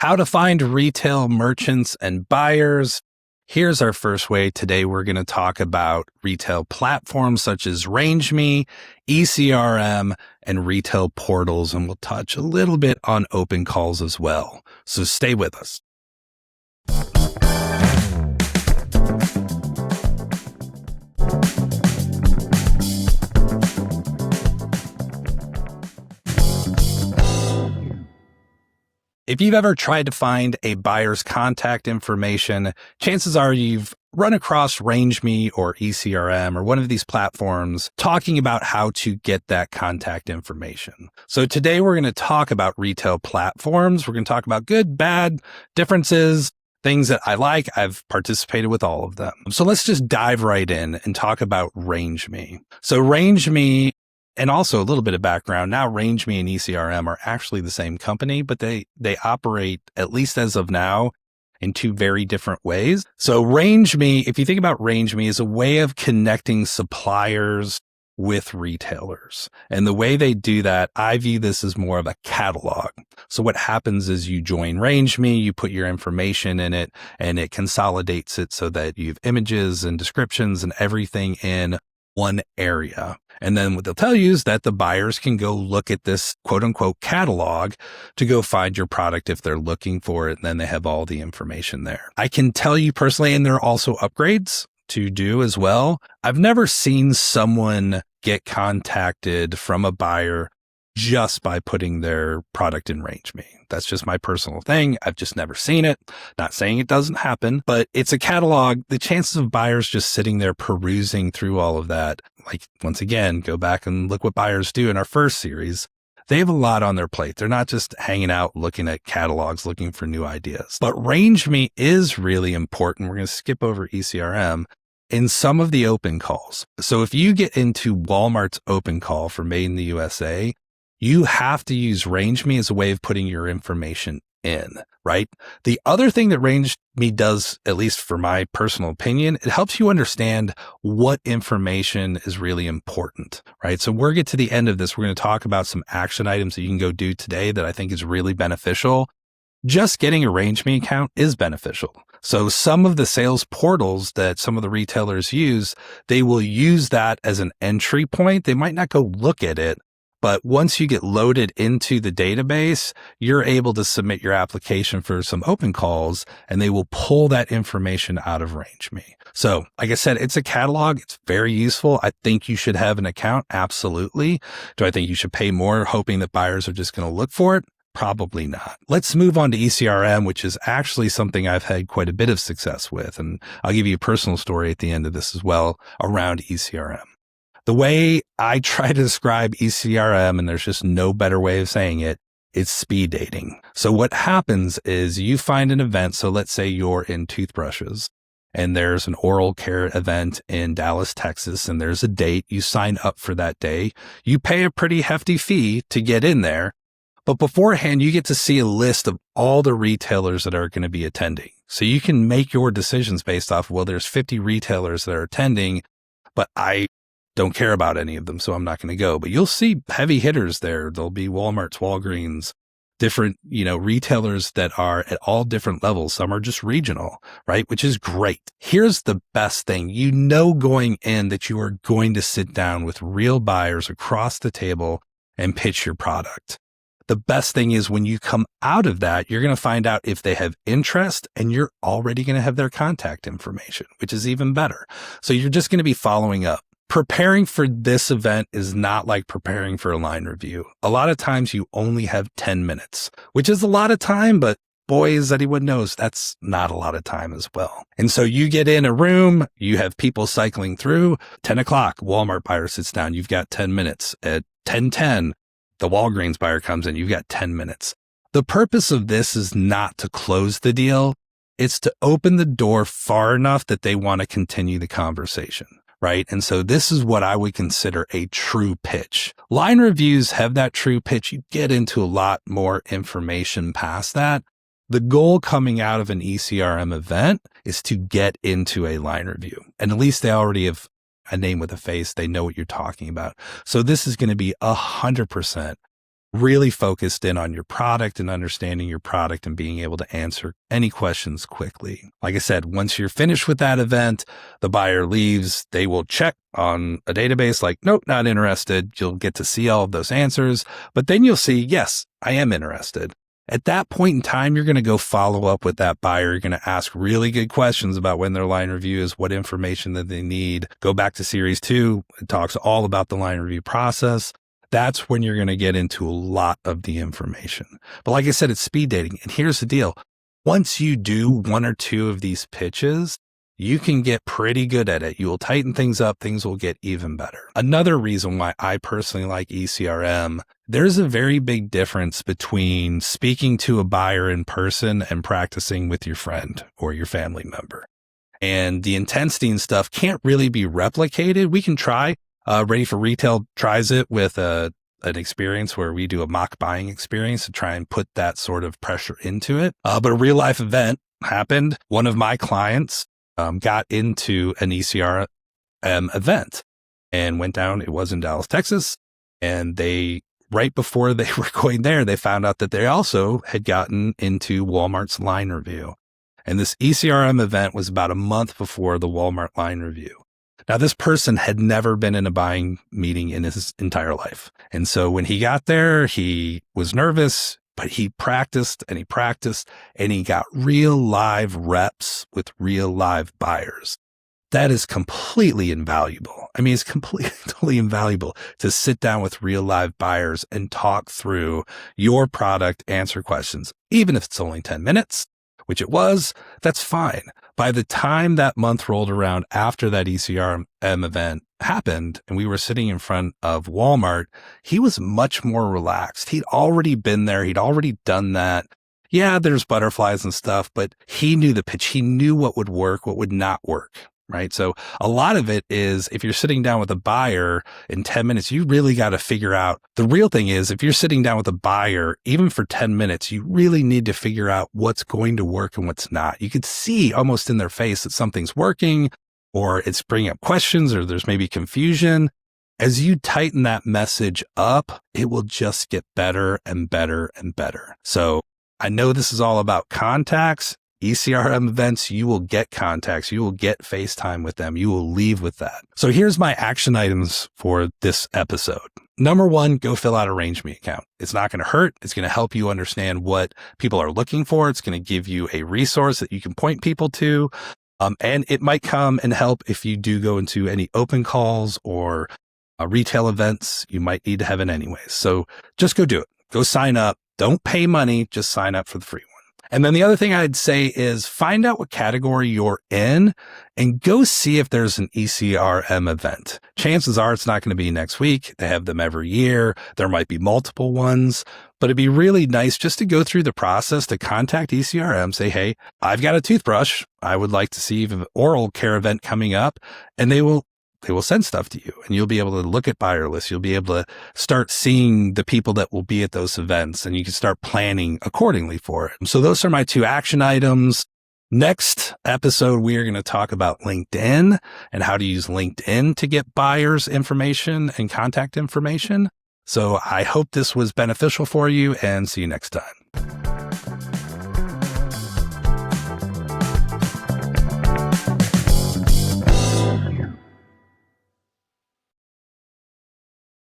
How to find retail merchants and buyers. Here's our first way. Today, we're going to talk about retail platforms such as RangeMe, ECRM, and retail portals, and we'll touch a little bit on open calls as well. So stay with us. If you've ever tried to find a buyer's contact information, chances are you've run across RangeMe or ECRM or one of these platforms talking about how to get that contact information. So today we're going to talk about retail platforms. We're going to talk about good, bad, differences, things that I like. I've participated with all of them. So let's just dive right in and talk about RangeMe. So RangeMe, and also a little bit of background, now RangeMe and ECRM are actually the same company, but they operate, at least as of now, in two very different ways. So RangeMe, if you think about RangeMe, is a way of connecting suppliers with retailers. And the way they do that, I view this as more of a catalog. So what happens is you join RangeMe, you put your information in it, and it consolidates it so that you have images and descriptions and everything in one area. And then what they'll tell you is that the buyers can go look at this quote unquote catalog to go find your product if they're looking for it. And then they have all the information there. I can tell you personally, and there are also upgrades to do as well. I've never seen someone get contacted from a buyer just by putting their product in RangeMe. That's just my personal thing. I've just never seen it. Not saying it doesn't happen, but it's a catalog. The chances of buyers just sitting there perusing through all of that, like once again, go back and look what buyers do in our first series. They have a lot on their plate. They're not just hanging out looking at catalogs, looking for new ideas. But RangeMe is really important. We're going to skip over ECRM in some of the open calls. So if you get into Walmart's open call for Made in the USA, you have to use RangeMe as a way of putting your information in, right? The other thing that RangeMe does, at least for my personal opinion, it helps you understand what information is really important, right? So we'll get to the end of this. We're going to talk about some action items that you can go do today that I think is really beneficial. Just getting a RangeMe account is beneficial. So some of the sales portals that some of the retailers use, they will use that as an entry point. They might not go look at it, but once you get loaded into the database, you're able to submit your application for some open calls and they will pull that information out of RangeMe. So like I said, it's a catalog. It's very useful. I think you should have an account. Absolutely. Do I think you should pay more hoping that buyers are just going to look for it? Probably not. Let's move on to ECRM, which is actually something I've had quite a bit of success with. And I'll give you a personal story at the end of this as well around ECRM. The way I try to describe ECRM, and there's just no better way of saying it, it's speed dating. So what happens is you find an event. So let's say you're in toothbrushes and there's an oral care event in Dallas, Texas, and there's a date. You sign up for that day. You pay a pretty hefty fee to get in there. But beforehand, you get to see a list of all the retailers that are going to be attending. So you can make your decisions based off, well, there's 50 retailers that are attending, but I don't care about any of them, so I'm not going to go. But you'll see heavy hitters there. There'll be Walmart's, Walgreens, different, retailers that are at all different levels. Some are just regional, right? Which is great. Here's the best thing. Going in that you are going to sit down with real buyers across the table and pitch your product. The best thing is when you come out of that, you're going to find out if they have interest and you're already going to have their contact information, which is even better. So you're just going to be following up. Preparing for this event is not like preparing for a line review. A lot of times you only have 10 minutes, which is a lot of time, but boy, as anyone knows, that's not a lot of time as well. And so you get in a room, you have people cycling through. 10 o'clock, Walmart buyer sits down. You've got 10 minutes. At 10:10, the Walgreens buyer comes in. You've got 10 minutes. The purpose of this is not to close the deal. It's to open the door far enough that they want to continue the conversation. Right. And so this is what I would consider a true pitch. Line reviews have that true pitch. You get into a lot more information past that. The goal coming out of an ECRM event is to get into a line review. And at least they already have a name with a face. They know what you're talking about. So this is going to be 100% really focused in on your product and understanding your product and being able to answer any questions quickly. Like I said, once you're finished with that event, the buyer leaves, they will check on a database like, nope, not interested. You'll get to see all of those answers, but then you'll see, yes, I am interested. At that point in time, you're going to go follow up with that buyer. You're going to ask really good questions about when their line review is, what information that they need. Go back to series 2. It talks all about the line review process. That's when you're going to get into a lot of the information. But like I said, it's speed dating. And here's the deal. Once you do 1 or 2 of these pitches, you can get pretty good at it. You will tighten things up. Things will get even better. Another reason why I personally like ECRM, there's a very big difference between speaking to a buyer in person and practicing with your friend or your family member. And the intensity and stuff can't really be replicated. We can try. Ready for Retail tries it with an experience where we do a mock buying experience to try and put that sort of pressure into it. But a real life event happened. One of my clients got into an ECRM event and went down. It was in Dallas, Texas. And right before they were going there, they found out that they also had gotten into Walmart's line review. And this ECRM event was about a month before the Walmart line review. Now, this person had never been in a buying meeting in his entire life. And so when he got there, he was nervous, but he practiced and he got real live reps with real live buyers. That is completely invaluable. I mean, it's completely invaluable to sit down with real live buyers and talk through your product, answer questions, even if it's only 10 minutes, which it was, that's fine. By the time that month rolled around after that ECRM event happened and we were sitting in front of Walmart, he was much more relaxed. He'd already been there. He'd already done that. Yeah, there's butterflies and stuff, but he knew the pitch. He knew what would work, what would not work. Right. So a lot of it is if you're sitting down with a buyer in 10 minutes, you really got to figure out the real thing is if you're sitting down with a buyer, even for 10 minutes, you really need to figure out what's going to work and what's not. You could see almost in their face that something's working or it's bringing up questions or there's maybe confusion. As you tighten that message up, it will just get better and better and better. So I know this is all about contacts. ECRM events, you will get contacts, you will get FaceTime with them, you will leave with that. So here's my action items for this episode. Number 1, go fill out a RangeMe account. It's not going to hurt. It's going to help you understand what people are looking for. It's going to give you a resource that you can point people to. And it might come and help if you do go into any open calls or retail events. You might need to have it anyways. So just go do it. Go sign up. Don't pay money. Just sign up for the free one. And then the other thing I'd say is find out what category you're in and go see if there's an ECRM event. Chances are it's not going to be next week. They have them every year. There might be multiple ones, but it'd be really nice just to go through the process to contact ECRM, say, hey, I've got a toothbrush. I would like to see an oral care event coming up, and they will send stuff to you and you'll be able to look at buyer lists. You'll be able to start seeing the people that will be at those events and you can start planning accordingly for it. So those are my 2 action items. Next episode, we are going to talk about LinkedIn and how to use LinkedIn to get buyers information and contact information. So I hope this was beneficial for you and see you next time.